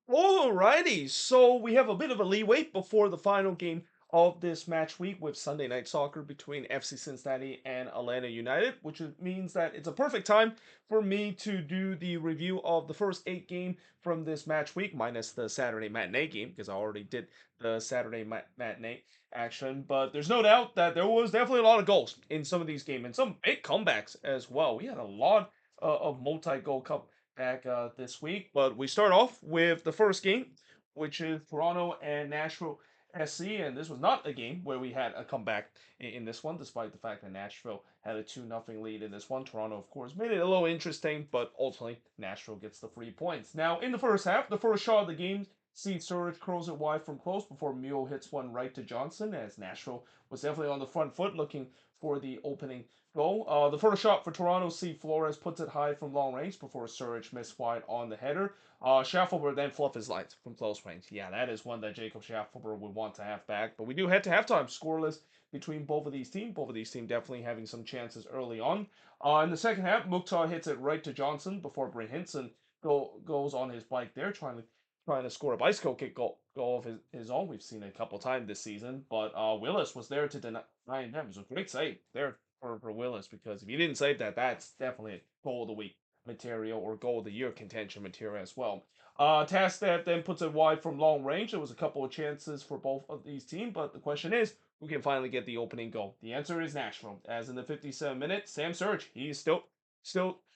Alrighty, so we have a bit of a leeway before the final game of this match week with Sunday Night Soccer between FC Cincinnati and Atlanta United, means that it's a perfect time for me to do the review of the first 8 game from this match week, minus the Saturday matinee game, because I already did the Saturday matinee action. But there's no doubt that there was definitely a lot of goals in some of these games and some big comebacks as well. We had a lot of multi-goal back this week. But we start off with the first game, which is Toronto and Nashville SC. And this was not a game where we had a comeback in this one, despite the fact that Nashville had a 2-0 lead in this one. Toronto, of course, made it a little interesting, but ultimately Nashville gets the 3 points. Now, in the first half, the first shot of the game, see Surridge curls it wide from close before Mule hits one right to Johnson, as Nashville was definitely on the front foot looking for the opening goal. The first shot for Toronto, see Flores puts it high from long range before Surridge missed wide on the header. Schaffelberg then fluff his lines from close range. Yeah, that is one that Jacob Schaffelberg would want to have back. But we do head to halftime scoreless between both of these teams. Both of these teams definitely having some chances early on. In the second half, Mukhtar hits it right to Johnson before Bray Hinson goes on his bike there, trying to score a bicycle kick goal of his own. We've seen it a couple times this season, but Willis was there to deny him. It was a great save there for Willis, because if he didn't save that, that's definitely a goal of the week material or goal of the year contention material as well. Taskstaff then puts it wide from long range. There was a couple of chances for both of these teams, but the question is, who can finally get the opening goal? The answer is Nashville. As in the 57th minute, Sam Surridge, he's still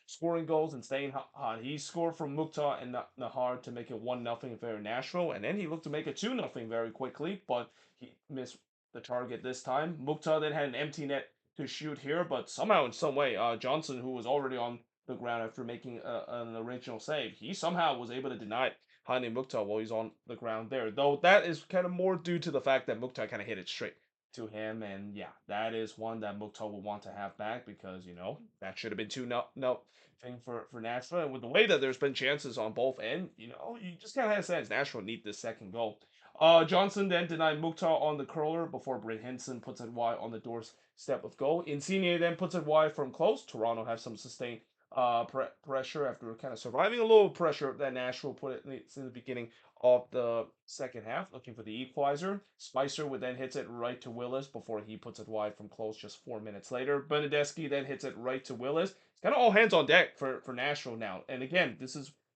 scoring goals and staying hot. He scored from Mukhtar and Nahar to make it 1-0 in favor of Nashville, and then he looked to make it 2-0 very quickly, but he missed the target this time. Mukhtar then had an empty net to shoot here, but somehow in some way, Johnson, who was already on the ground after making an original save, he somehow was able to deny Hani Mukhtar while he's on the ground there. Though that is kind of more due to the fact that Mukhtar kind of hit it straight to him, and yeah, that is one that Mukhtar will want to have back, because that should have been 2-0 thing for Nashville. And with the way that there's been chances on both ends, you just kind of have a sense Nashville need this second goal. Johnson then denied Mukhtar on the curler before Brent Henson puts it wide on the doorstep of goal. Insigne then puts it wide from close. Toronto have some sustained pressure after kind of surviving a little pressure that Nashville put it in the beginning of the second half, looking for the equalizer. Spicer would then hits it right to Willis before he puts it wide from close just 4 minutes later. Benedeski then hits it right to Willis. It's kind of all hands on deck for Nashville now. And again,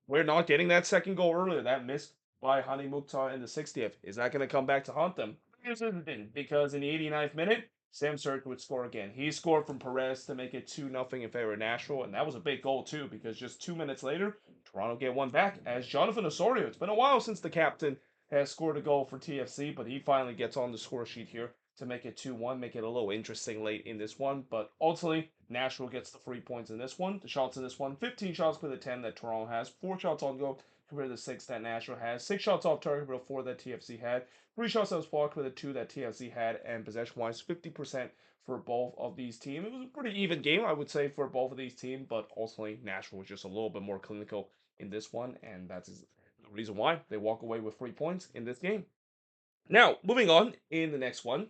we're not getting that second goal earlier. That missed by Hani Mukhtar in the 60th. Is that going to come back to haunt them? Yes, it didn't, because in the 89th minute, Sam Surridge would score again. He scored from Perez to make it 2-0 in favor of Nashville, and that was a big goal too, because just 2 minutes later, Toronto get one back as Jonathan Osorio. It's been a while since the captain has scored a goal for TFC, but he finally gets on the score sheet here to make it 2-1, make it a little interesting late in this one. But ultimately, Nashville gets the 3 points in this one. The shots in this one, 15 shots for the 10 that Toronto has, 4 shots on goal compared to the 6 that Nashville has, 6 shots off target compared to 4 that TFC had, 3 shots that was blocked with the 2 that TFC had, and possession-wise, 50% for both of these teams. It was a pretty even game, I would say, for both of these teams, but ultimately Nashville was just a little bit more clinical in this one, and that's the reason why they walk away with 3 points in this game. Now, moving on in the next one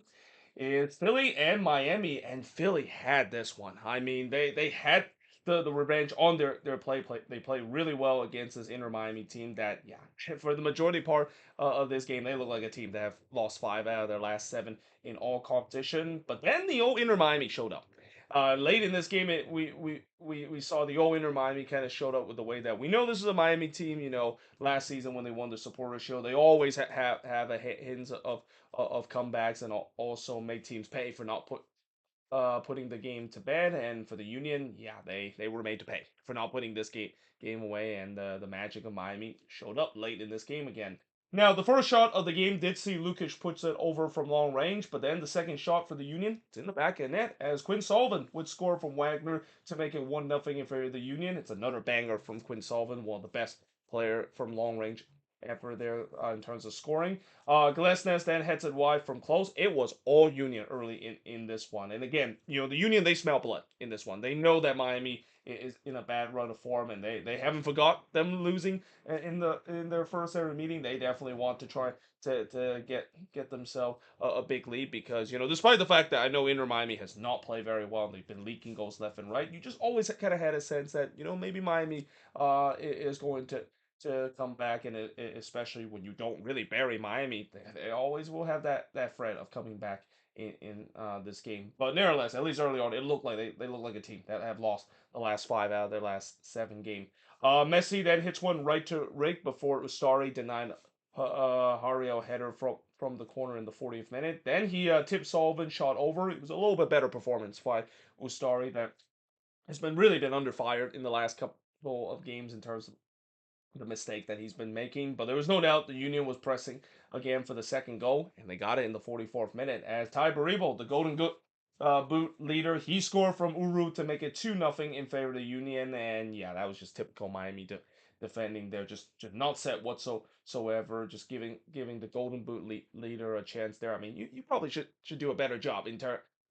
is Philly and Miami, and Philly had this one. I mean, they had the revenge on their play. They play really well against this Inter Miami team that, yeah, for the majority part of this game, they look like a team that have lost 5 out of their last 7 in all competition. But then the old Inter Miami showed up. Late in this game, we saw the old Inter Miami kind of showed up with the way that we know this is a Miami team. Last season when they won the Supporter Shield, they always have a hint of comebacks and also make teams pay for not putting the game to bed. And for the Union, yeah, they were made to pay for not putting this game away. And the Magic of Miami showed up late in this game again. Now, the first shot of the game did see Lukic puts it over from long range, but then the second shot for the Union, it's in the back of the net, as Quinn Sullivan would score from Wagner to make it 1-0 in favor of the Union. It's another banger from Quinn Sullivan, one of the best player from long range ever there in terms of scoring. Glesnes then heads it wide from close. It was all Union early in this one. And again, the Union, they smell blood in this one. They know that Miami is in a bad run of form, and they haven't forgot them losing in their first ever meeting. They definitely want to try to get themselves a big lead, because despite the fact that I know Inter Miami has not played very well, they've been leaking goals left and right. You just always kind of had a sense that maybe Miami is going to come back, and especially when you don't really bury Miami, they always will have that threat of coming back in this game. But nevertheless, at least early on, it looked like they look like a team that have lost the last five out of their last seven game. Messi then hits one right to Rick before Ustari denied Hario header from the corner in the 40th minute. Then he tipped Sullivan shot over. It was a little bit better performance by Ustari that has been really been under fire in the last couple of games in terms of the mistake that he's been making. But there was no doubt the Union was pressing again for the second goal, and they got it in the 44th minute as Ty Baribo, the Boot leader, he scored from Uru to make it 2-0 in favor of the Union. And yeah, that was just typical Miami defending. They're just not set whatsoever, just giving the Golden Boot leader a chance there. I mean, you probably should do a better job in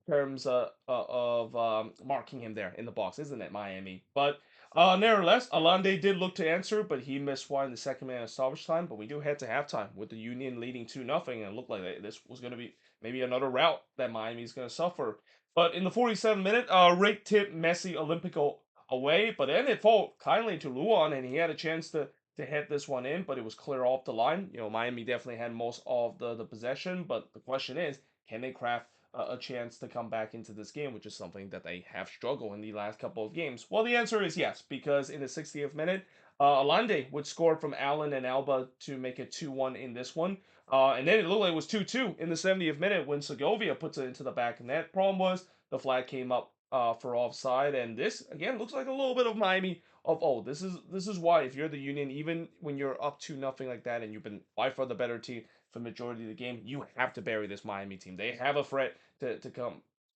terms of marking him there in the box, isn't it, Miami? But nevertheless, Alande did look to answer, but he missed one in the second minute of stoppage time. But we do head to halftime with the Union leading 2-0, and it looked like this was going to be maybe another route that Miami's going to suffer. But in the 47th minute, Rick tipped Messi Olympico away, but then it fell kindly to Luan, and he had a chance to hit this one in, but it was clear off the line. You know, Miami definitely had most of the possession, but the question is, can they craft a chance to come back into this game, which is something that they have struggled in the last couple of games? Well, the answer is yes, because in the 60th minute, Alande would score from Allen and Alba to make it 2-1 in this one. And then it looked like it was 2-2 in the 70th minute when Segovia puts it into the back of net. Problem was the flag came up for offside, and this again looks like a little bit of Miami of, oh, this is why if you're the Union, even when you're up 2-0 like that and you've been by far the better team for the majority of the game, you have to bury this Miami team. They have a threat to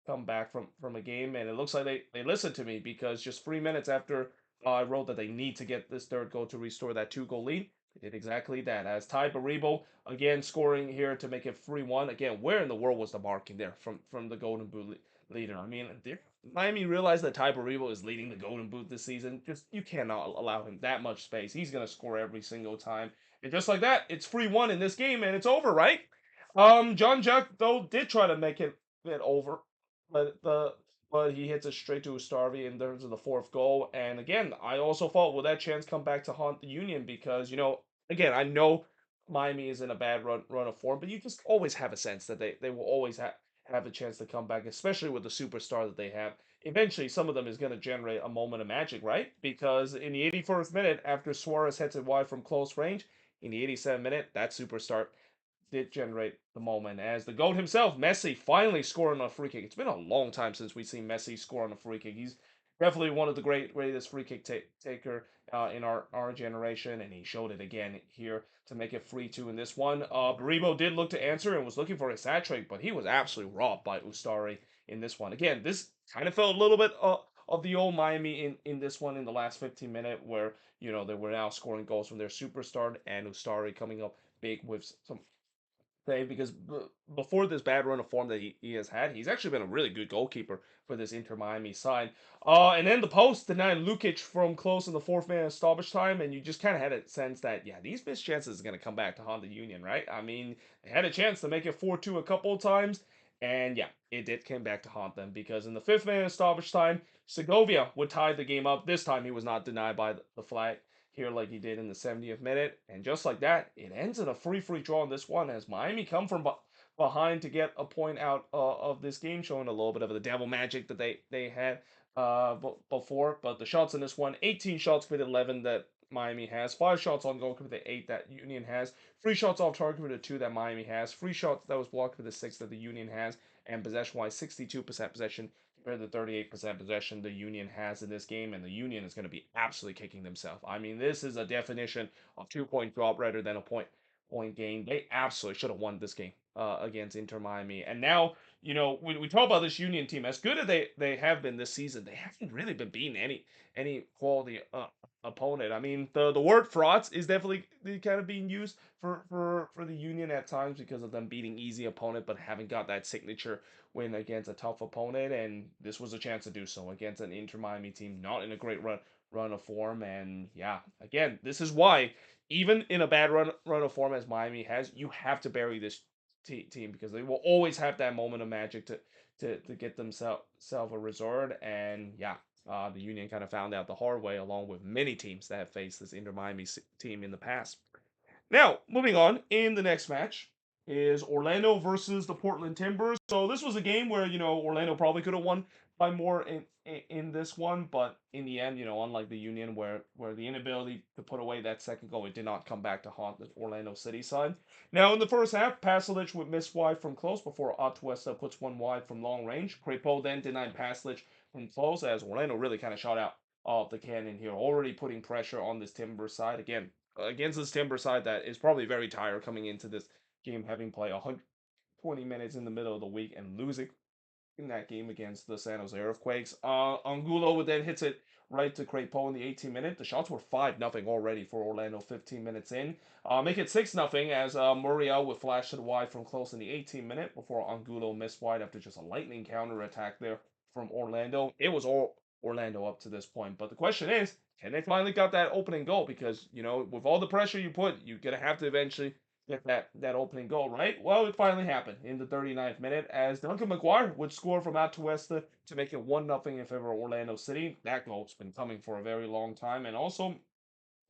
come back from a game, and it looks like they listened to me because just 3 minutes after I wrote that they need to get this third goal to restore that 2-goal lead, they did exactly that. As Ty Baribo again scoring here to make it 3-1. Again, where in the world was the marking there from the Golden Boot leader? I mean, Miami realized that Ty Baribo is leading the Golden Boot this season. Just you cannot allow him that much space. He's gonna score every single time. And just like that, it's 3-1 in this game, and it's over, right? John Jack though did try to make it over, but he hits it straight to Starvey in terms of the fourth goal. And again, I also thought, will that chance come back to haunt the Union? Because again, I know Miami is in a bad run of form, but you just always have a sense that they will always have a chance to come back, especially with the superstar that they have. Eventually, some of them is going to generate a moment of magic, right? Because in the 81st minute, after Suarez hits it wide from close range, in the 87th minute, that superstar did generate the moment as the GOAT himself, Messi, finally scoring on a free kick. It's been a long time since we've seen Messi score on a free kick. He's definitely one of the greatest free kick taker in our generation, and he showed it again here to make it 3-2 in this one. Baribo did look to answer and was looking for his hat trick, but he was absolutely robbed by Ustari in this one. Again, this kind of felt a little bit of the old Miami in this one in the last 15 minute where, they were now scoring goals from their superstar and Ustari coming up big with some say because before this bad run of form that he has had, he's actually been a really good goalkeeper for this Inter Miami side. And then the post denied Lukic from close in the fourth minute of stoppage time, and you just kind of had a sense that yeah, these missed chances are going to come back to haunt the Union, right? I mean, they had a chance to make it 4-2 a couple of times, and yeah, it did come back to haunt them because in the fifth minute of stoppage time, Segovia would tie the game up. This time he was not denied by the flag here like he did in the 70th minute. And just like that, it ends in a free draw in this one as Miami come from behind to get a point out of this game, showing a little bit of the devil magic that they had before. But the shots in this one, 18 shots with 11 that Miami has, 5 shots on goal with the 8 that Union has, 3 shots off target with the 2 that Miami has, 3 shots that was blocked with the 6 that the Union has, and possession-wise, 62% possession compared to 38% possession the Union has in this game, and the Union is going to be absolutely kicking themselves. I mean, this is a definition of 2-point drop rather than a point gain. They absolutely should have won this game against Inter Miami. And now, we talk about this Union team, as good as they have been this season, they haven't really been beating any quality opponent. I mean, the word frauds is definitely kind of being used for the Union at times because of them beating easy opponent, but haven't got that signature win against a tough opponent. And this was a chance to do so against an Inter Miami team not in a great run of form. And yeah, again, this is why even in a bad run of form as Miami has, you have to bury this team because they will always have that moment of magic to get themselves a resort. And yeah, The Union kind of found out the hard way, along with many teams that have faced this Inter Miami team in the past. Now, moving on, in the next match is Orlando versus the Portland Timbers. So this was a game where, Orlando probably could have won by more in this one, but in the end, unlike the Union where the inability to put away that second goal, it did not come back to haunt the Orlando City side. Now, in the first half, Pasalic would miss wide from close before Atuesta puts one wide from long range. Crepeau then denied Pasalic from close as Orlando really kind of shot out of the cannon here, already putting pressure on this Timbers side. Again, against this Timber side that is probably very tired coming into this game, having played 120 minutes in the middle of the week and losing in that game against the San Jose Earthquakes. Angulo would then hits it right to Crepeau in the 18th minute. The shots were 5-0 already for Orlando 15 minutes in. Make it 6-0 as Montreal would flash to the wide from close in the 18th minute before Angulo missed wide after just a lightning counter attack there from Orlando. It was all Orlando up to this point. But the question is, can they finally got that opening goal? Because, with all the pressure you put, you're going to have to eventually get that opening goal, right? Well, it finally happened in the 39th minute as Duncan McGuire would score from Atuesta to make it 1-0 in favor of Orlando City. That goal's been coming for a very long time, and also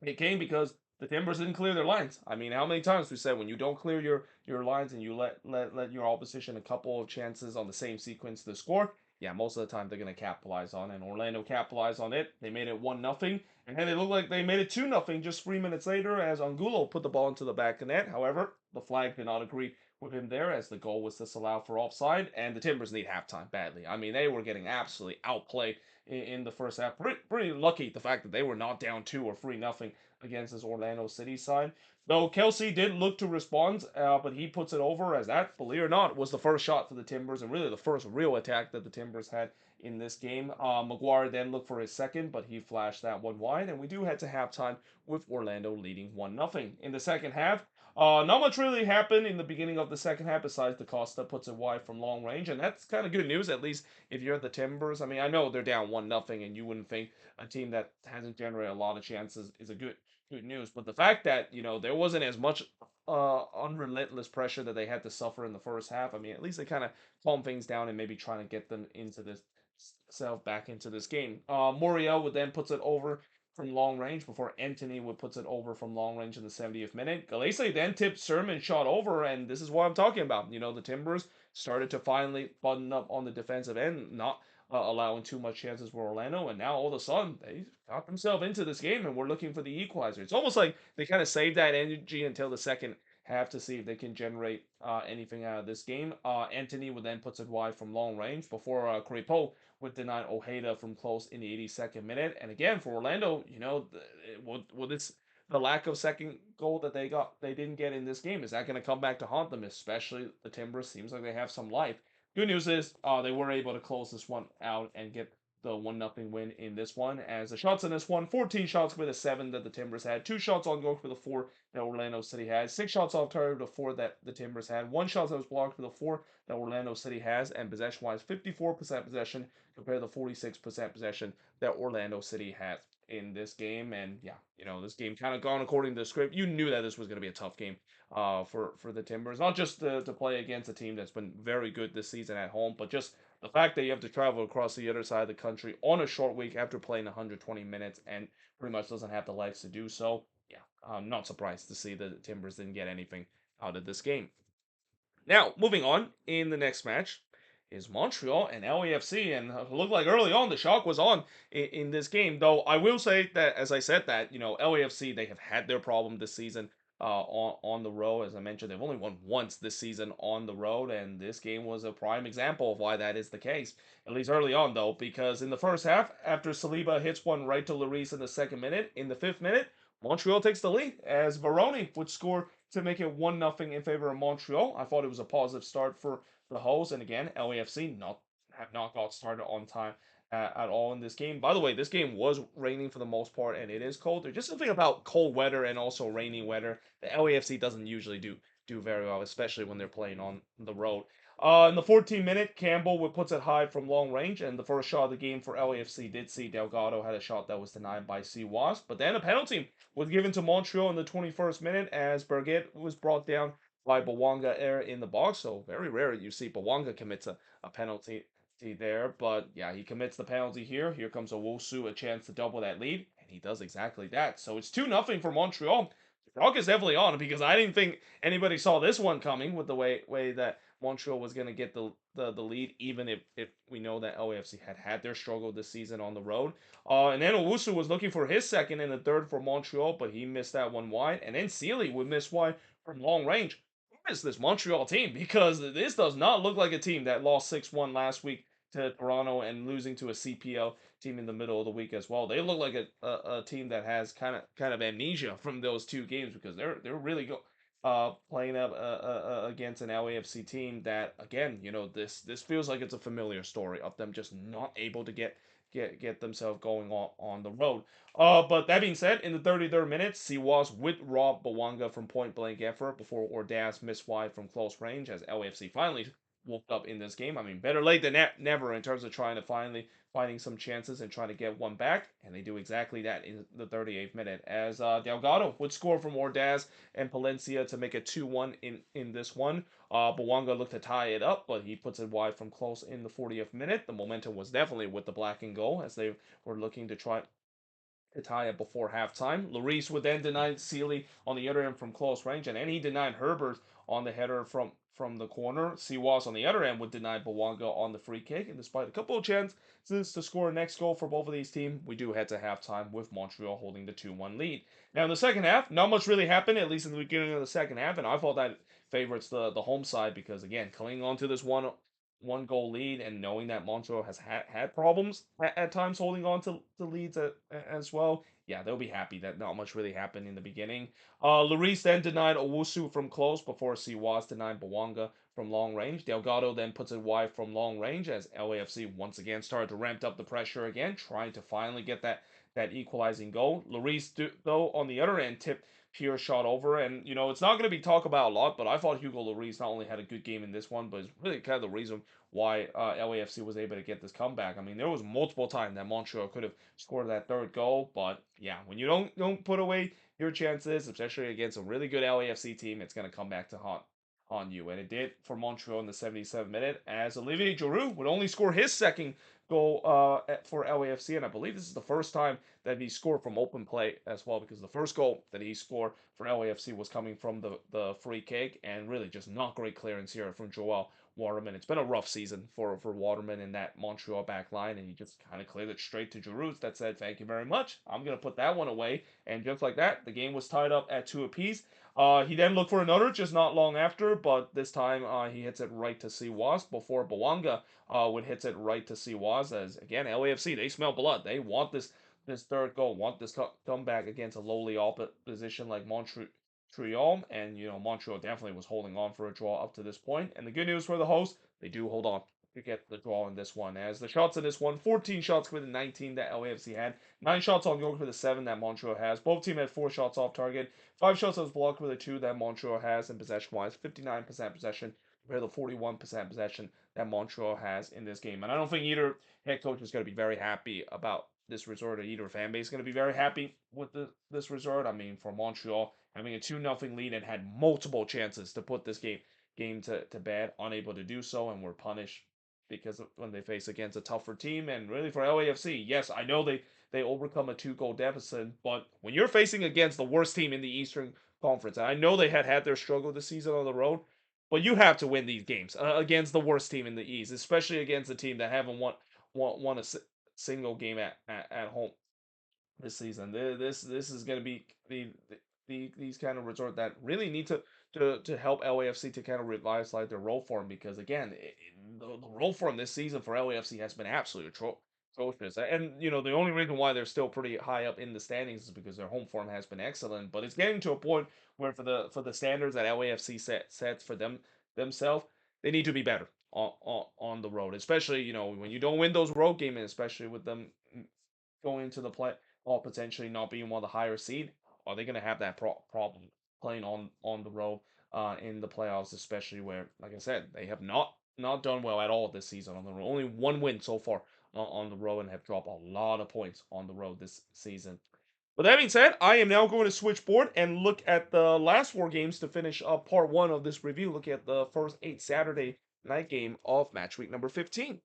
it came because the Timbers didn't clear their lines. I mean, how many times we said when you don't clear your lines and you let your opposition a couple of chances on the same sequence to score, yeah, most of the time they're gonna capitalize on it. And Orlando capitalized on it. They made it 1-0. And then it looked like they made it 2-0 just 3 minutes later as Angulo put the ball into the back of net. However, the flag did not agree with him there as the goal was disallowed for offside. And the Timbers need halftime badly. I mean, they were getting absolutely outplayed in the first half. Pretty lucky the fact that they were not down 2 or 3-0 against this Orlando City side. Though Kelsey did look to respond, but he puts it over as that, believe it or not, was the first shot for the Timbers and really the first real attack that the Timbers had in this game. McGuire then looked for his second, but he flashed that one wide, and we do head to halftime with Orlando leading 1-0. In the second half, not much really happened in the beginning of the second half besides DaCosta puts it wide from long range, and that's kind of good news, at least if you're the Timbers. I mean, I know they're down 1-0, and you wouldn't think a team that hasn't generated a lot of chances is a good news. But the fact that there wasn't as much unrelentless pressure that they had to suffer in the first half. I mean, at least they kind of calm things down and maybe trying to get them into this self back into this game. Moriel would then puts it over from long range before Anthony would puts it over from long range in the 70th minute. Galese then tipped Sermon shot over, and this is what I'm talking about. The Timbers started to finally button up on the defensive end, not allowing too much chances for Orlando, and now all of a sudden they got themselves into this game and we're looking for the equalizer. It's almost like they kind of saved that energy until the second half to see if they can generate anything out of this game. Anthony would then puts it wide from long range before Crepeau would deny Ojeda from close in the 82nd minute. And again, for Orlando, will this the lack of second goal that they didn't get in this game, is that going to come back to haunt them? Especially the Timbers seems like they have some life. Good news is they were able to close this one out and get the 1-0 win in this one. As the shots in this one, 14 shots with a 7 that the Timbers had, 2 shots on goal for the 4 that Orlando City had, 6 shots off target with the 4 that the Timbers had, 1 shot that was blocked for the 4 that Orlando City has, and possession-wise, 54% possession compared to 46% possession that Orlando City has in this game. And yeah, this game kind of gone according to the script. You knew that this was going to be a tough game for the Timbers, not just to play against a team that's been very good this season at home, but just the fact that you have to travel across the other side of the country on a short week after playing 120 minutes and pretty much doesn't have the legs to do so. Yeah, I'm not surprised to see the Timbers didn't get anything out of this game. Now, moving on, in the next match is Montreal and LAFC, and it looked like early on the shock was on in this game. Though I will say that, as I said, that LAFC, they have had their problem this season on the road. As I mentioned, they've only won once this season on the road, and this game was a prime example of why that is the case. At least early on, though, because in the first half, after Saliba hits one right to Lloris in the second minute, in the 5th minute, Montreal takes the lead as Varone would score to make it 1-0 in favor of Montreal. I thought it was a positive start for the hosts, and again, LAFC have not got started on time at all in this game. By the way, this game was raining for the most part, and it is cold. There's just something about cold weather and also rainy weather that LAFC doesn't usually do very well, especially when they're playing on the road. In the 14th minute, Campbell would puts it high from long range, and the first shot of the game for LAFC did see Delgado had a shot that was denied by C. Wasp, but then a penalty was given to Montreal in the 21st minute as Berget was brought down by Bawanga Air in the box. So very rare you see Bawanga commits a penalty there, but yeah, he commits the penalty here. Here comes Owusu, a chance to double that lead, and he does exactly that. So it's 2-0 for Montreal. The chalk is definitely on because I didn't think anybody saw this one coming with the way that Montreal was going to get the lead, even if we know that LAFC had their struggle this season on the road. And then Owusu was looking for his second and the third for Montreal, but he missed that one wide. And then Sealy would miss wide from long range. Who is this Montreal team? Because this does not look like a team that lost 6-1 last week to Toronto and losing to a CPL team in the middle of the week as well. They look like a team that has kind of amnesia from those two games because they're really good. Playing up against an LAFC team that again, this feels like it's a familiar story of them just not able to get themselves going on the road. But that being said, in the 33rd minute, Siwas would rob Bawanga from point blank effort before Ordaz missed wide from close range as LAFC finally woke up in this game. I mean, better late than never in terms of trying to finding some chances and trying to get one back, and they do exactly that in the 38th minute as Delgado would score from Ordaz and Palencia to make it 2-1 in this one. Bawanga looked to tie it up, but he puts it wide from close in the 40th minute. The momentum was definitely with the black and gold as they were looking to try to tie it before halftime. Lloris would then deny Sealy on the other end from close range, and then he denied Herbert on the header from the corner. Siwas on the other end would deny Bawanga on the free kick, and despite a couple of chances to score a next goal for both of these teams, we do head to halftime with Montreal holding the 2-1 lead. Now in the second half, not much really happened, at least in the beginning of the second half, and I thought that favorites the home side because again, clinging on to this one goal lead and knowing that Montreal has had problems at times holding on to leads as well. Yeah, they'll be happy that not much really happened in the beginning. Lloris then denied Owusu from close before Siwas denied Bawanga from long range. Delgado then puts it wide from long range as LAFC once again started to ramp up the pressure again, trying to finally get that equalizing goal. Lloris, though, on the other end, tipped pure shot over. And, it's not going to be talked about a lot, but I thought Hugo Lloris not only had a good game in this one, but it's really kind of the reason why LAFC was able to get this comeback. I mean, there was multiple times that Montreal could have scored that third goal, but yeah, when you don't put away your chances, especially against a really good LAFC team, it's going to come back to haunt on you. And it did for Montreal in the 77th minute as Olivier Giroud would only score his second goal for LAFC, and I believe this is the first time that he scored from open play as well, because the first goal that he scored for LAFC was coming from the free kick, and really just not great clearance here from Joel Waterman. It's been a rough season for Waterman in that Montreal back line, and he just kind of cleared it straight to Giroud that said, "Thank you very much. I'm going to put that one away." And just like that, the game was tied up at 2 apiece. He then looked for another just not long after, but this time he hits it right to Siwas before Bawanga would hits it right to Siwas. As again, LAFC, they smell blood. They want this third goal, want this comeback against a lowly opposition like Montreal, and Montreal definitely was holding on for a draw up to this point. And the good news for the hosts, they do hold on to get the draw in this one. As the shots in this one, 14 shots with the 19 that LAFC had, 9 shots on goal for the 7 that Montreal has. Both teams had 4 shots off target, 5 shots was blocked with the 2 that Montreal has, and possession-wise, 59% possession compared to 41% possession that Montreal has in this game. And I don't think either head coach is going to be very happy about this result, or either fan base is going to be very happy with this result. I mean, for Montreal, having a 2-0 lead and had multiple chances to put this game to bed, unable to do so, and were punished because when they face against a tougher team. And really for LAFC, yes, I know they overcome a 2-goal deficit, but when you're facing against the worst team in the Eastern Conference, and I know they had their struggle this season on the road, but you have to win these games against the worst team in the East, especially against a team that haven't won a single game at home this season. This is going to be these kind of resort that really need to help LAFC to kind of revitalize their role form, because again, the role form this season for LAFC has been absolutely atrocious. And the only reason why they're still pretty high up in the standings is because their home form has been excellent. But it's getting to a point where for the standards that LAFC sets for themselves, they need to be better on the road, especially when you don't win those road games, especially with them going into the play or potentially not being one of the higher seed. Are they going to have that problem playing on the road in the playoffs, especially where, like I said, they have not done well at all this season on the road. Only one win so far on the road, and have dropped a lot of points on the road this season. With that being said, I am now going to switch board and look at the last 4 games to finish up part 1 of this review. Look at the first 8 Saturday night game of match week number 15.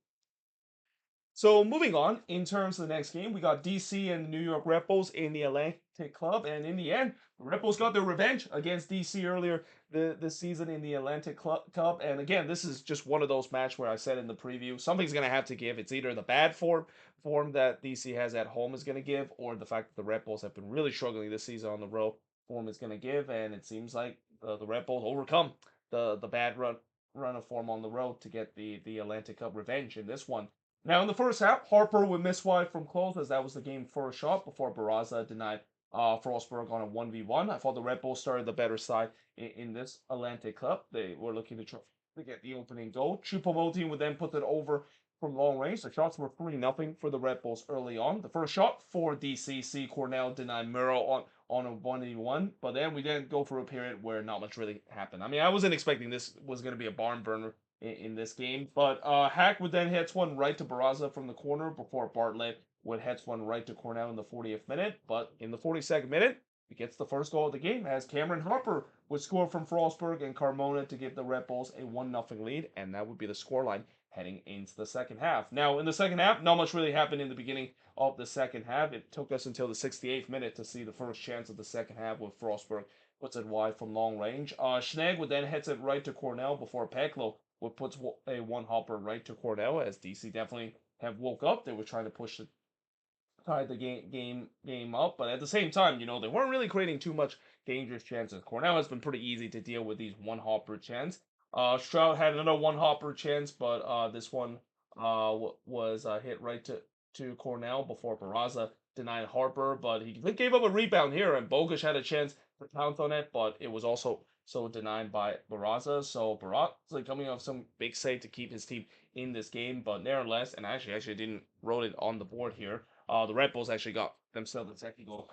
So moving on, in terms of the next game, we got DC and the New York Red Bulls in the Atlantic Club, and in the end, the Red Bulls got their revenge against DC earlier this season in the Atlantic Cup. And again, this is just one of those matches where I said in the preview, something's gonna have to give. It's either the bad form that DC has at home is gonna give, or the fact that the Red Bulls have been really struggling this season on the road form is gonna give. And it seems like the Red Bulls overcome the bad run of form on the road to get the Atlantic Cup revenge in this one. Now, in the first half, Harper would miss wide from close as that was the game first shot before Barraza denied Frostberg on a 1v1. I thought the Red Bulls started the better side in this Atlantic Cup. They were looking to try to get the opening goal. Choupo-Moting would then put it over from long range. The shots were 3-0 for the Red Bulls early on. The first shot for DCC, Cornell denied Muro on a 1v1, but then we didn't go through a period where not much really happened. I mean, I wasn't expecting this was going to be a barn burner in this game. But Hack would then hit one right to Barraza from the corner before Bartlett would hit one right to Cornell in the 40th minute. But in the 42nd minute, he gets the first goal of the game as Cameron Harper would score from Frostberg and Carmona to give the Red Bulls a 1-0 lead, and that would be the scoreline heading into the second half. Now, in the second half, not much really happened in the beginning of the second half. It took us until the 68th minute to see the first chance of the second half with Frostberg puts it wide from long range. Schnegg would then hit it right to Cornell before Peklo would put a one hopper right to Cornell as DC definitely have woke up. They were trying to push the tied the game up, but at the same time, they weren't really creating too much dangerous chances. Cornell has been pretty easy to deal with these one hopper chance. Stroud had another one hopper chance, but this one was hit right to Cornell before Barraza denied Harper, but he gave up a rebound here, and Bogusz had a chance to pounce on it, but it was also so denied by Barraza. So Barraza coming off some big save to keep his team in this game, but nevertheless, and actually didn't wrote it on the board here. The Red Bulls actually got themselves a second goal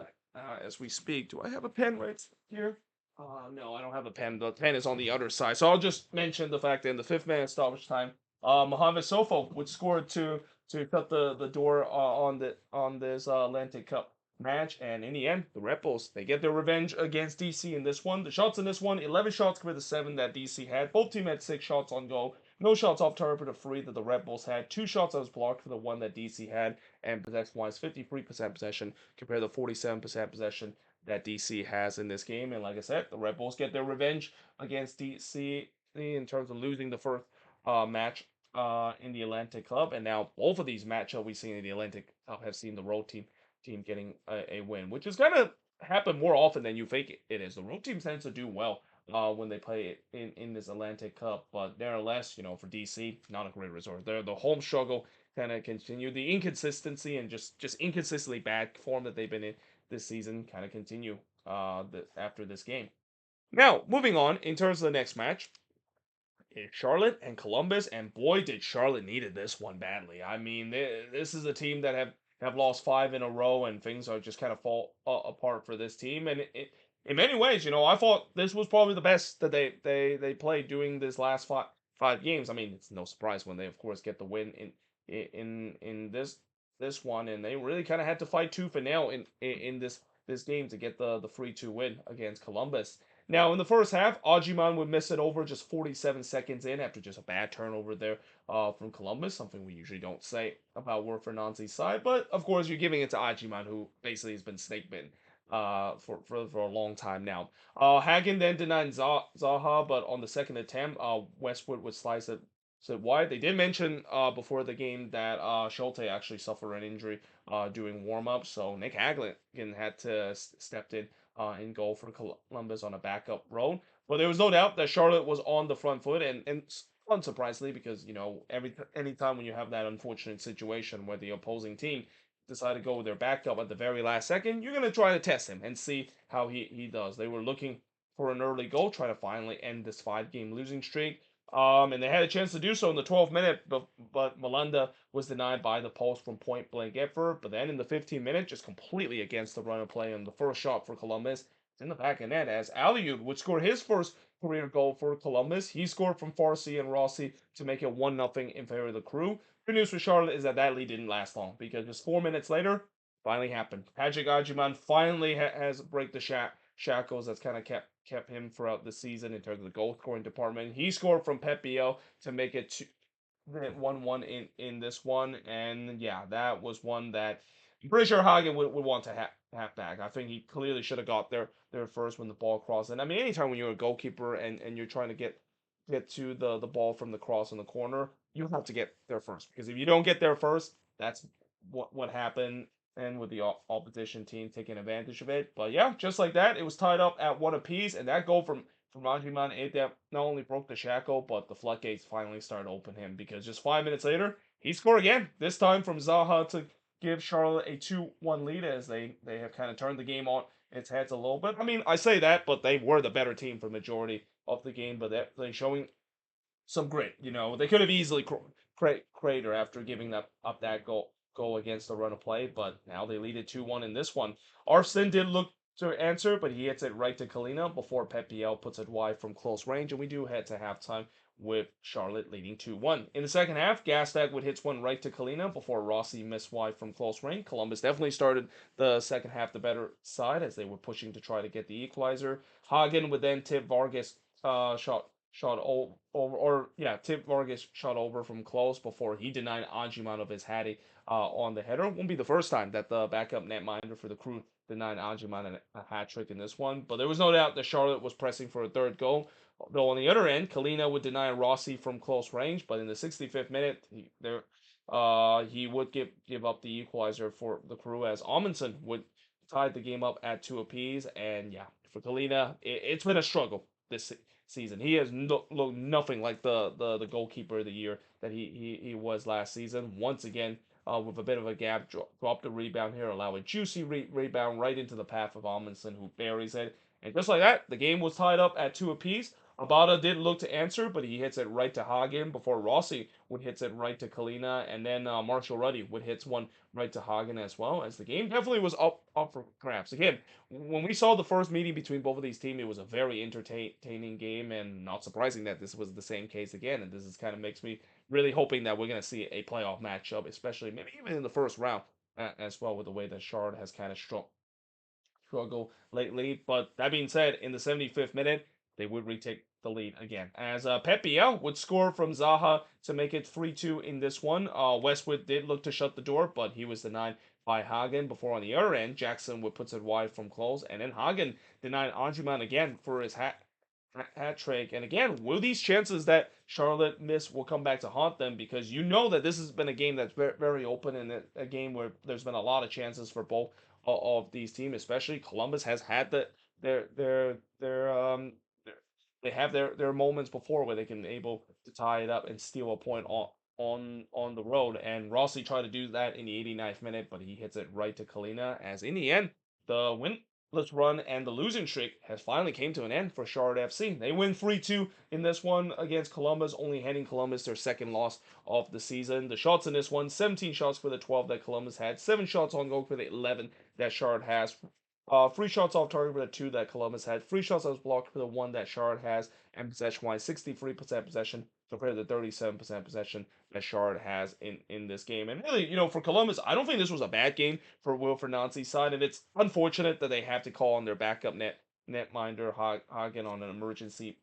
as we speak. Do I have a pen right here? No, I don't have a pen. The pen is on the other side. So I'll just mention the fact that in the 5th minute stoppage time, Mohamed Sofo would score to cut the door on this Atlantic Cup match. And in the end, the Red Bulls, they get their revenge against DC in this one. The shots in this one, 11 shots compared to 7 that DC had. Both teams had 6 shots on goal. No shots off target for the 3 that the Red Bulls had. 2 shots that was blocked for the 1 that DC had. And possession-wise, 53% possession compared to 47% possession that DC has in this game. And like I said, the Red Bulls get their revenge against DC in terms of losing the first match in the Atlantic Club. And now both of these matchups we've seen in the Atlantic Cup have seen the road team getting a win, which is kind of happen more often than you think it is. The road team tends to do well when they play in this Atlantic Cup, but nevertheless, for DC, not a great result. The home struggle kind of continue. The inconsistency and just inconsistently bad form that they've been in this season kind of continue after this game. Now, moving on in terms of the next match, it's Charlotte and Columbus, and boy, did Charlotte needed this one badly. I mean, this is a team that have lost 5 in a row, and things are just kind of fall apart for this team. And in many ways, I thought this was probably the best that they played doing this last five games. I mean, it's no surprise when they, of course, get the win in this one, and they really kind of had to fight tooth and nail in this game to get the 3-2 win against Columbus. Now, in the first half, Ajiman would miss it over just 47 seconds in after just a bad turnover there from Columbus, something we usually don't say about Work for Nancy's side. But, of course, you're giving it to Ajiman, who basically has been snake bitten for a long time now. Hagen then denied Zaha, but on the second attempt, Westwood would slice it wide. They did mention before the game that Schulte actually suffered an injury doing warm-up, so Nick Hagen had to step in goal for Columbus on a backup role. But there was no doubt that Charlotte was on the front foot, and unsurprisingly, because anytime when you have that unfortunate situation where the opposing team decide to go with their backup at the very last second, you're gonna try to test him and see how he does. They were looking for an early goal, try to finally end this 5-game losing streak. And they had a chance to do so in the 12th minute, but Malanda was denied by the post from point blank effort. But then in the 15th minute, just completely against the run of play, and the first shot for Columbus it's in the back of net as Aliud would score his first career goal for Columbus. He scored from Farsi and Rossi to make it 1-0 in favor of the Crew. Good news for Charlotte is that lead didn't last long because just 4 minutes later, finally happened. Patrick Ajiman finally has break the shackles that's kind of kept him throughout the season in terms of the goal scoring department. He scored from Pep Biel to make it the 1-1 in this one, and yeah, that was one that I'm pretty sure Hagen would want to have back. I think he clearly should have got there first when the ball crossed. And I mean, anytime when you're a goalkeeper and you're trying to get to the ball from the cross in the corner, you have to get there first, because if you don't get there first, that's what happened, and with the opposition team taking advantage of it. But yeah, just like that, it was tied up at one apiece, and that goal from Rajiman, it that not only broke the shackle, but the floodgates finally started opening him, because just 5 minutes later, he scored again. This time from Zaha to give Charlotte a 2-1 lead, as they have kind of turned the game on its heads a little bit. I mean, I say that, but they were the better team for the majority of the game, but they're showing some grit. They could have easily crater after giving up that goal against the run of play, but now they lead it 2-1 in this one. Arsene did look to answer, but he hits it right to Kalina before Pep Biel puts it wide from close range, and we do head to halftime with Charlotte leading 2-1. In the second half, Gastag would hit one right to Kalina before Rossi missed wide from close range. Columbus definitely started the second half the better side, as they were pushing to try to get the equalizer. Hagen would then tip Vargas shot over, or yeah, tip Vargas shot over from close before he denied Anjiman of his hattie on the header. Won't be the first time that the backup netminder for the Crew denied Anjiman a hat trick in this one, but there was no doubt that Charlotte was pressing for a third goal. Though on the other end, Kalina would deny Rossi from close range, but in the 65th minute, he would give up the equalizer for the Crew, as Amundsen would tied the game up at two apiece. And yeah, for Kalina, it's been a struggle this season. He has looked nothing like the goalkeeper of the year that he was last season. Once again, with a bit of a gap, dropped the rebound here, allow a juicy rebound right into the path of Amundsen, who buries it. And just like that, the game was tied up at two apiece. Abada did look to answer, but he hits it right to Hagen before Rossi would hit it right to Kalina, and then Marshall Ruddy would hit one right to Hagen as well. As the game definitely was up for grabs. Again, when we saw the first meeting between both of these teams, it was a very entertaining game, and not surprising that this was the same case again. And this is kind of makes me really hoping that we're going to see a playoff matchup, especially maybe even in the first round as well, with the way that Charlotte has kind of struggle lately. But that being said, in the 75th minute, they would retake the lead again, as Pep Biel would score from Zaha to make it 3-2 in this one. Westwood did look to shut the door, but he was denied by Hagen before on the other end, Jackson would puts it wide from close, and then Hagen denied Anjuman again for his hat trick. And again, will these chances that Charlotte miss will come back to haunt them, because you know that this has been a game that's very open, and a game where there's been a lot of chances for both of these teams, especially Columbus has had their they have their moments before where they can able to tie it up and steal a point on the road. And Rossi tried to do that in the 89th minute, but he hits it right to Kalina. As in the end, the winless run and the losing streak has finally came to an end for Charlotte FC. They win 3-2 in this one against Columbus, only handing Columbus their second loss of the season. The shots in this one, 17 shots for the 12 that Columbus had, 7 shots on goal for the 11 that Charlotte has. 3 shots off target for the 2 that Columbus had, 3 shots that was blocked for the 1 that Charlotte has, and possession-wise, 63% possession compared to the 37% possession that Charlotte has in this game. And really, for Columbus, I don't think this was a bad game for Wilfred Nancy's side, and it's unfortunate that they have to call on their backup netminder Hagen on an emergency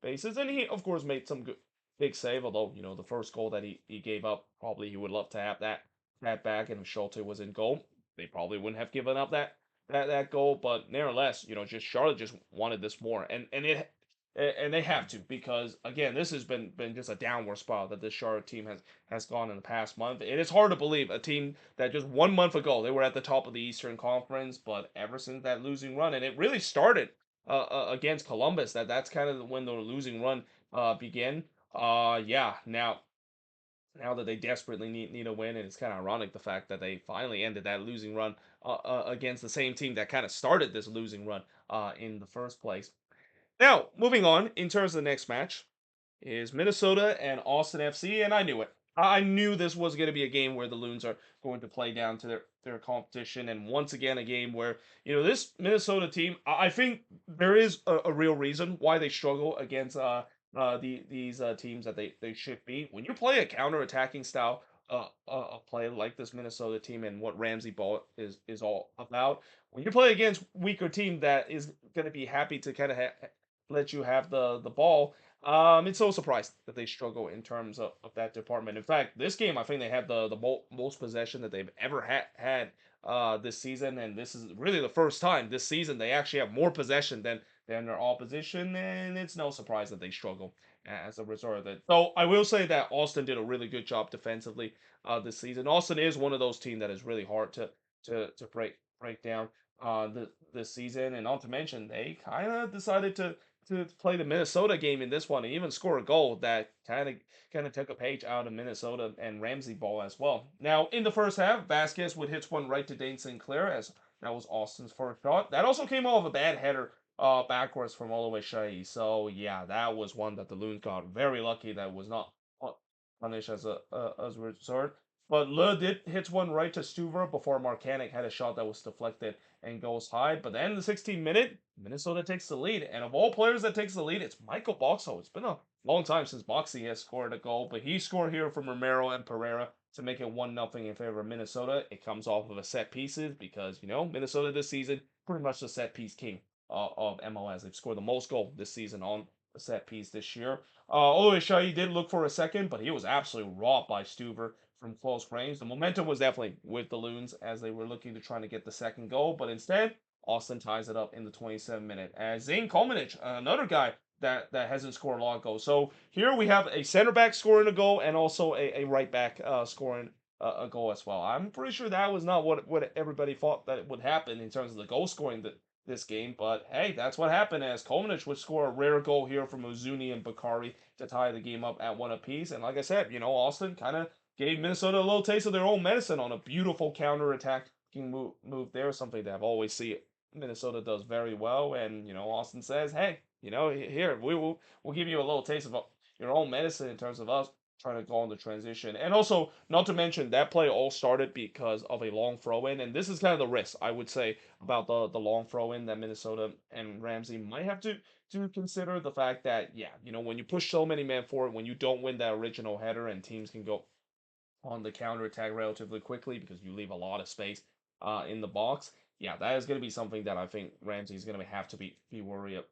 basis, and he of course made some good big save. Although the first goal that he gave up, probably he would love to have that back, and if Schulte was in goal, they probably wouldn't have given up that goal. But nevertheless, just Charlotte just wanted this more, and they have to, because again, this has been just a downward spiral that this Charlotte team has gone in the past month. It is hard to believe a team that just 1 month ago they were at the top of the Eastern Conference, but ever since that losing run, and it really started against Columbus, that's kind of when the losing run began. Yeah, now that they desperately need a win, and it's kind of ironic the fact that they finally ended that losing run against the same team that kind of started this losing run in the first place. Now, moving on, in terms of the next match, is Minnesota and Austin FC, and I knew it. I knew this was going to be a game where the Loons are going to play down to their competition, and once again, a game where, this Minnesota team, I think there is a real reason why they struggle against these teams that they should be. When you play a counter-attacking style play like this Minnesota team, and what Ramsey Ball is all about, when you play against weaker team that is going to be happy to kind of let you have the ball. It's so surprised that they struggle in terms of that department. In fact, this game I think they had the most possession that they've ever had this season, and this is really the first time this season they actually have more possession than their opposition, and it's no surprise that they struggle as a result of it. So I will say that Austin did a really good job defensively this season. Austin is one of those teams that is really hard to break down this season, and not to mention they kind of decided to play the Minnesota game in this one and even score a goal that kind of took a page out of Minnesota and Ramsey ball as well. Now in the first half, Vasquez would hit one right to Dane Sinclair as that was Austin's first shot. That also came off a bad header backwards from Oliver Shai. So yeah, that was one that the Loons got very lucky that was not punished as a result. But Le did hits one right to Stuver before Marcanic had a shot that was deflected and goes high. But then in the 16th minute, Minnesota takes the lead. And of all players that takes the lead, it's Michael Boxall. It's been a long time since Boxy has scored a goal, but he scored here from Romero and Pereira to make it 1-0 in favor of Minnesota. It comes off of a set pieces because, Minnesota this season, pretty much the set piece king of MLS. They've scored the most goal this season on the set piece this year. Oluwaseyi did look for a second, but he was absolutely robbed by Stuver from close range. The momentum was definitely with the Loons as they were looking to try to get the second goal, but instead, Austin ties it up in the 27th minute. As Zane Kolmanic, another guy that hasn't scored a lot of goals. So here we have a center back scoring a goal and also a right back scoring a goal as well. I'm pretty sure that was not what everybody thought that would happen in terms of the goal scoring this game, but hey, that's what happened as Kolmanic would score a rare goal here from Uzuni and Bakari to tie the game up at one apiece. And like I said, Austin kind of gave Minnesota a little taste of their own medicine on a beautiful counter-attacking move there, something that I've always seen Minnesota does very well. And Austin says, "Hey, here we'll give you a little taste of your own medicine in terms of us trying to go on the transition." And also, not to mention that play all started because of a long throw in, and this is kind of the risk I would say about the long throw in that Minnesota and Ramsey might have to consider the fact that when you push so many men forward, when you don't win that original header, and teams can go on the counter attack relatively quickly because you leave a lot of space in the box. Yeah, that is going to be something that I think Ramsey is going to have to be worried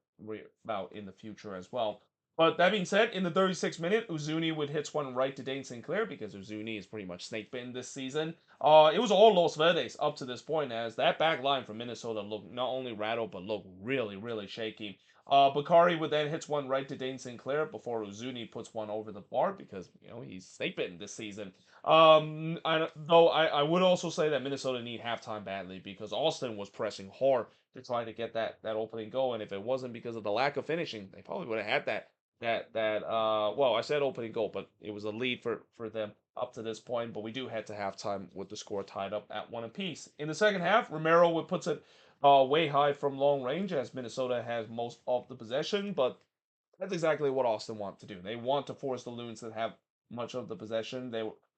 about in the future as well. But that being said, in the 36th minute, Uzuni would hit one right to Dane Sinclair because Uzuni is pretty much snake bitten this season. It was all Los Verdes up to this point as that back line from Minnesota looked not only rattled but looked really, really shaky. Bakari would then hits one right to Dane Sinclair before Uzuni puts one over the bar because he's snake bitten this season. I would also say that Minnesota need halftime badly because Austin was pressing hard to try to get that opening goal, and if it wasn't because of the lack of finishing, they probably would have had that I said opening goal, but it was a lead for them up to this point. But we do head to halftime with the score tied up at one apiece. In the second half, Romero would puts it way high from long range as Minnesota has most of the possession, but that's exactly what Austin want to do. They want to force the Loons to have much of the possession.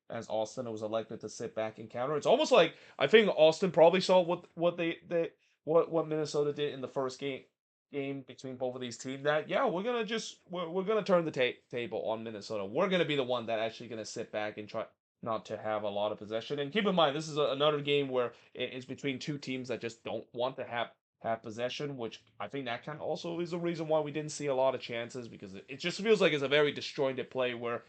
As Austin was elected to sit back and counter. It's almost like I think Austin probably saw what Minnesota did in the first game between both of these teams. That we're gonna turn the table on Minnesota. We're gonna be the one that actually gonna sit back and try not to have a lot of possession. And keep in mind, this is another game where it's between two teams that just don't want to have possession, which I think that kind of also is the reason why we didn't see a lot of chances because it just feels like it's a very disjointed play where,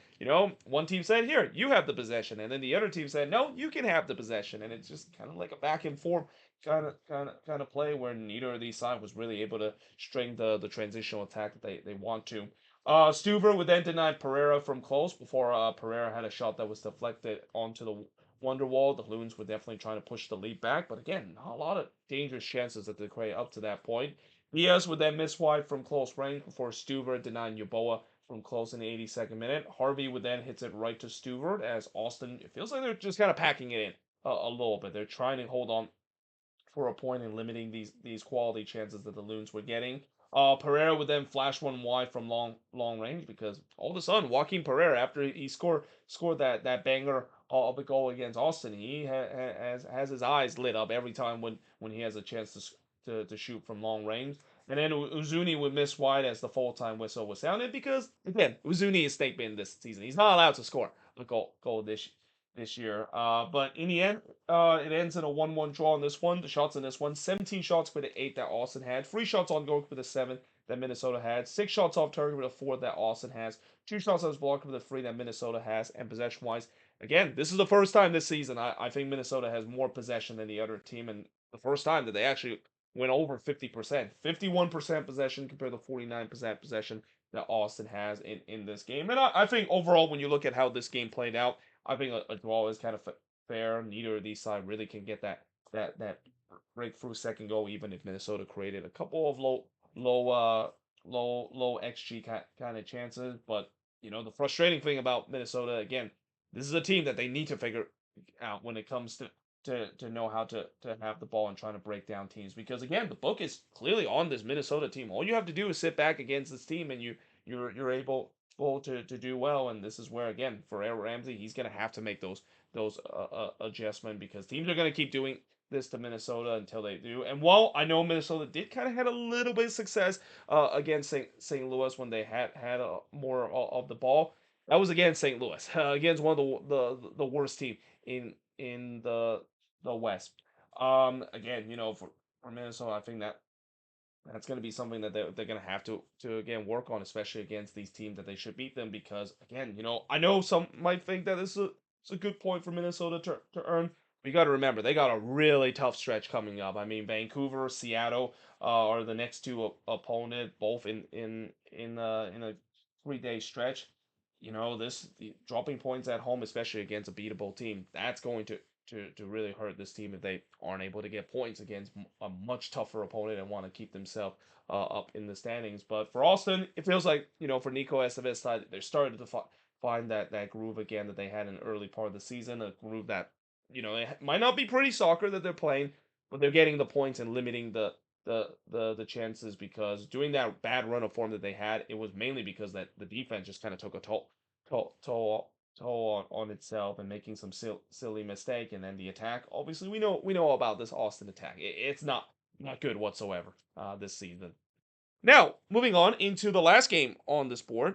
one team said, here, you have the possession, and then the other team said, no, you can have the possession, and it's just kind of like a back and forth kind of play where neither of these sides was really able to string the transitional attack that they want to. Stuver would then deny Pereira from close before Pereira had a shot that was deflected onto the Wonderwall. The Loons were definitely trying to push the lead back, but again, not a lot of dangerous chances that they create up to that point. Diaz would then miss wide from close range before Stuver denied Yaboa from close in the 82nd minute. Harvey would then hit it right to Stuver as Austin, it feels like they're just kind of packing it in a little bit. They're trying to hold on for a point in limiting these quality chances that the Loons were getting. Pereira would then flash one wide from long range because all of a sudden Joaquin Pereira, after he scored that banger of the goal against Austin, he has his eyes lit up every time when he has a chance to shoot from long range. And then Uzuni would miss wide as the full-time whistle was sounded because again Uzuni is snake bitten this season. He's not allowed to score a goal this year. But in the end, it ends in a 1-1 draw on this one. The shots in this one, 17 shots for the 8 that Austin had, 3 shots on goal for the 7 that Minnesota had, 6 shots off target with a 4 that Austin has, 2 shots as blocked with a 3 that Minnesota has, and possession-wise, again, this is the first time this season I think Minnesota has more possession than the other team, and the first time that they actually went over 50%. 51% possession compared to 49% possession that Austin has in this game. And I think overall, when you look at how this game played out, I think a draw is kind of fair. Neither of these sides really can get that breakthrough second goal, even if Minnesota created a couple of low XG kind of chances. But the frustrating thing about Minnesota, again, this is a team that they need to figure out when it comes to know how to have the ball and trying to break down teams, because again the book is clearly on this Minnesota team. All you have to do is sit back against this team and you're able to do well. And this is where, again, for Aaron Ramsey, he's going to have to make those adjustments, because teams are going to keep doing this to Minnesota until they do. And while I know Minnesota did kind of had a little bit of success against St. Louis when they had more of the ball, that was against St. Louis, against one of the worst team in the West. Again, for Minnesota, I think that's going to be something that they're going to have to again work on, especially against these teams that they should beat them. Because again, I know some might think that it's a good point for Minnesota to earn. We got to remember they got a really tough stretch coming up. I mean, Vancouver, Seattle are the next two opponent, both in a 3-day stretch. Dropping points at home, especially against a beatable team, that's going to really hurt this team if they aren't able to get points against a much tougher opponent and want to keep themselves up in the standings. But for Austin, it feels like, for Nico Estevez side, they're starting to find that groove again that they had in the early part of the season, a groove that, it might not be pretty soccer that they're playing, but they're getting the points and limiting the chances, because doing that bad run of form that they had, it was mainly because that the defense just kind of took a toll on itself and making some silly mistake. And then the attack, obviously we know about this Austin attack. It's not good whatsoever this season. Now, moving on into the last game on this board,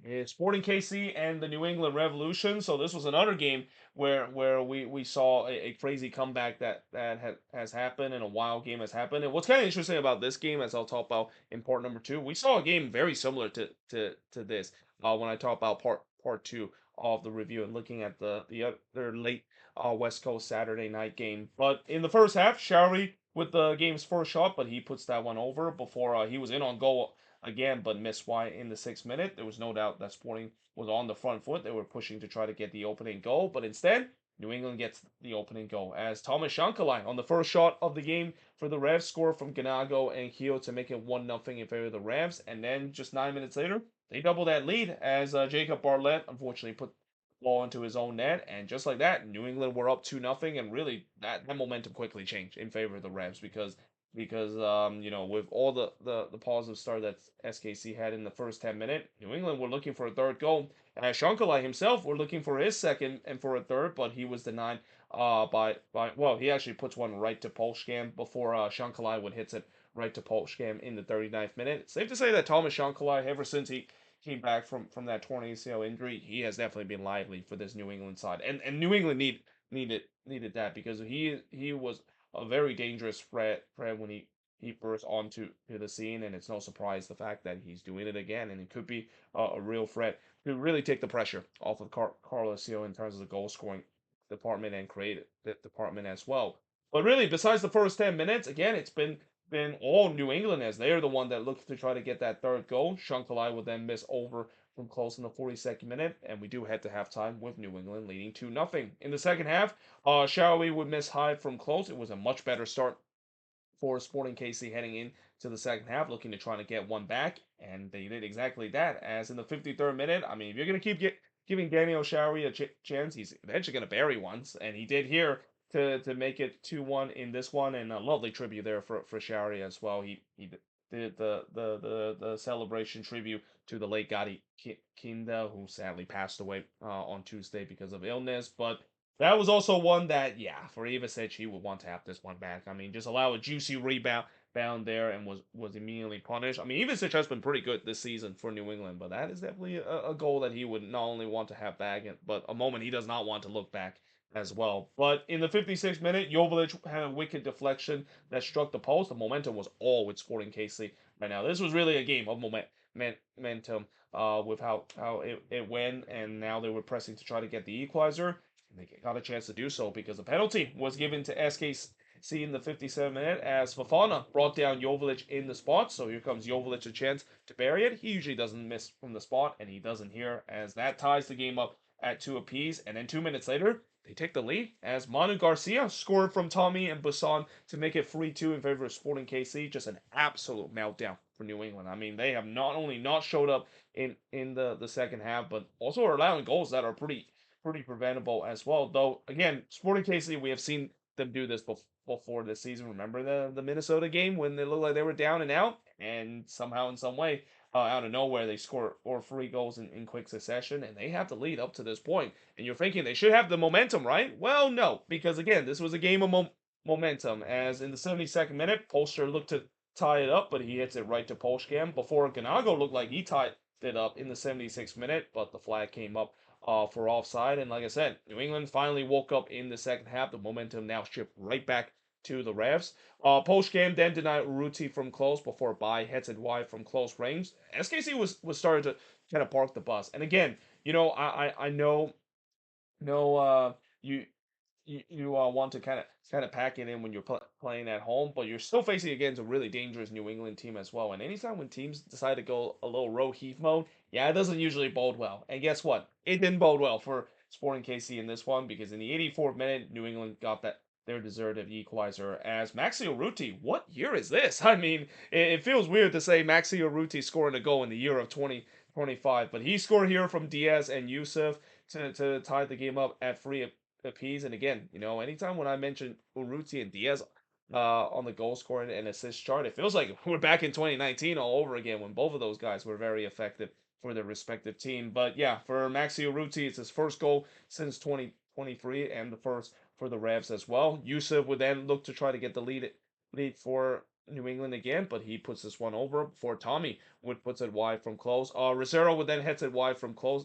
it's Sporting KC and the New England Revolution. So this was another game where we saw a crazy comeback that has happened, and a wild game has happened. And what's kind of interesting about this game, as I'll talk about in part number 2, we saw a game very similar to this when I talk about part 2 of the review and looking at the other late West Coast Saturday night game. But in the first half, Showery with the game's first shot, but he puts that one over before he was in on goal again, but missed wide in the 6th minute. There was no doubt that Sporting was on the front foot. They were pushing to try to get the opening goal, but instead, New England gets the opening goal as Thomas Shankalai on the first shot of the game for the Revs score from Ganago and Keo to make it 1-0 in favor of the Revs. And then just 9 minutes later, they double that lead as Jacob Bartlett unfortunately put the ball into his own net. And just like that, New England were up 2-0, and really that momentum quickly changed in favor of the Revs, because with all the positive start that SKC had in the first 10 minutes, New England were looking for a third goal. Shankala himself were looking for his second and for a third, but he was denied by he actually puts one right to Polshkam before Shankala would hits it right to Polshkam in the 39th minute. It's safe to say that Thomas Shankala, ever since he came back from that torn ACL injury, he has definitely been lively for this New England side. And New England needed that, because he was a very dangerous threat when he burst onto the scene. And it's no surprise the fact that he's doing it again, and it could be a real threat to really take the pressure off of Carlos in terms of the goal scoring department and creative department as well. But really, besides the first 10 minutes, again, it's been all New England, as they're the one that looked to try to get that third goal. Shankalai would then miss over from close in the 42nd minute, and we do head to halftime with New England leading 2-0. In the second half, Showery would miss high from close. It was a much better start for Sporting KC heading in to the second half, looking to try to get one back, and they did exactly that. As in the 53rd minute, I mean, if you're going to keep giving Daniel Showery a chance, he's eventually going to bury once, and he did here to make it 2-1 in this one. And a lovely tribute there for Showery as well. He did the celebration tribute to the late Gadi Kinda, who sadly passed away on Tuesday because of illness. But that was also one that, yeah, for Ivasic, he would want to have this one back. I mean, just allow a juicy rebound there, and was immediately punished. I mean, Ivasic has been pretty good this season for New England, but that is definitely a goal that he would not only want to have back, but a moment he does not want to look back as well. But in the 56th minute, Joveljic had a wicked deflection that struck the post. The momentum was all with Sporting KC right now. This was really a game of momentum with how it went, and now they were pressing to try to get the equalizer. And they got a chance to do so because the penalty was given to SKC in the 57th minute as Fofana brought down Joveljic in the spot. So here comes Joveljic a chance to bury it. He usually doesn't miss from the spot, and he doesn't here as that ties the game up at 2 apiece. And then 2 minutes later, they take the lead as Manu Garcia scored from Tommy and Busan to make it 3-2 in favor of Sporting KC. Just an absolute meltdown for New England. I mean, they have not only not showed up in the second half, but also are allowing goals that are pretty preventable as well. Though again, Sporting KC, we have seen them do this before this season. Remember the Minnesota game when they looked like they were down and out, and somehow in some way out of nowhere they score or 3 goals in quick succession, and they have the lead up to this point. And you're thinking they should have the momentum, right? Well, no, because again, this was a game of momentum. As in the 72nd minute, Polster looked to tie it up, but he hits it right to Polskam before Ganago looked like he tied it up in the 76th minute, but the flag came up for offside. And like I said, New England finally woke up in the second half. The momentum now shift right back to the Revs. Post-game then denied Urruti from close before Bai hits it wide from close range. SKC was starting to kind of park the bus. And again, I know you want to kind of pack it in when you're playing at home, but you're still facing against a really dangerous New England team as well. And anytime when teams decide to go a little row heave mode, yeah, it doesn't usually bode well. And guess what? It didn't bode well for Sporting KC in this one because in the 84th minute, New England got their deserved equalizer as Maxi Urruti. What year is this? I mean, it feels weird to say Maxi Urruti scoring a goal in the year of 2025, but he scored here from Diaz and Yusuf to tie the game up at 3 apiece. And again, anytime when I mention Urruti and Diaz on the goal scoring and assist chart, it feels like we're back in 2019 all over again when both of those guys were very effective for their respective team. But yeah, for Maxi Urruti, it's his first goal since 2023 and the first for the Revs as well. Yusuf would then look to try to get the lead for New England again, but he puts this one over before Tommy would puts it wide from close. Rosero would then hits it wide from close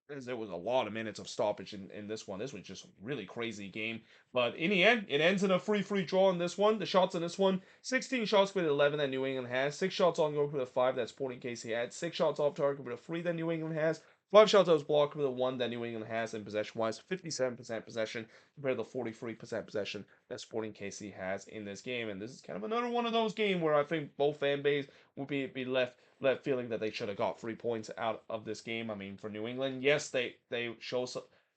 as there was a lot of minutes of stoppage in this one. This was just a really crazy game. But in the end, it ends in a free draw in this one. The shots in this one, 16 shots with 11 that New England has, 6 shots on goal with a 5 that Sporting KC had, 6 shots off target with a 3 that New England has, 5 shots that was blocked with a 1 that New England has, and possession-wise, 57% possession compared to the 43% possession that Sporting KC has in this game. And this is kind of another one of those games where I think both fan base will be left feeling that they should have got 3 points out of this game. I mean, for New England, yes, they show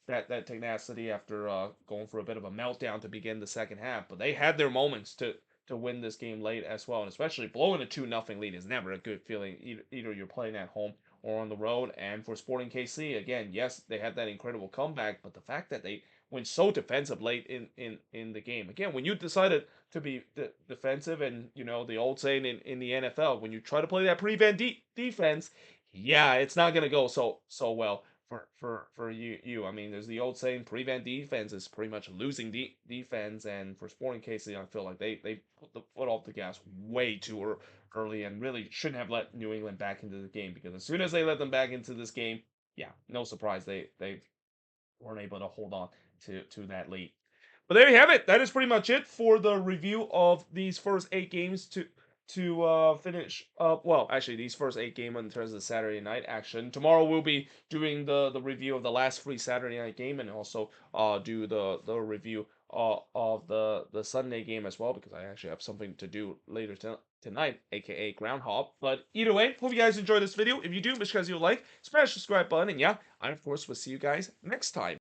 that tenacity after going for a bit of a meltdown to begin the second half, but they had their moments to win this game late as well, and especially blowing a 2-0 lead is never a good feeling. Either you're playing at home or on the road. And for Sporting KC, again, yes, they had that incredible comeback, but the fact that they went so defensive late in the game. Again, when you decided to be defensive, and the old saying in the NFL, when you try to play that prevent defense, yeah, it's not gonna go so well for you. I mean, there's the old saying, prevent defense is pretty much losing defense, and for Sporting KC, I feel like they put the foot off the gas way too early and really shouldn't have let New England back into the game, because as soon as they let them back into this game, yeah, no surprise they weren't able to hold on to that lead. But there you have it. That is pretty much it for the review of these first 8 games to finish up. Well, actually, these first 8 games in terms of the Saturday night action. Tomorrow we'll be doing the review of the last 3 Saturday night game, and also do the review of the Sunday game as well, because I actually have something to do later tonight, aka ground hop. But either way, hope you guys enjoyed this video. If you do, make sure you like, smash the subscribe button, and yeah, I of course will see you guys next time.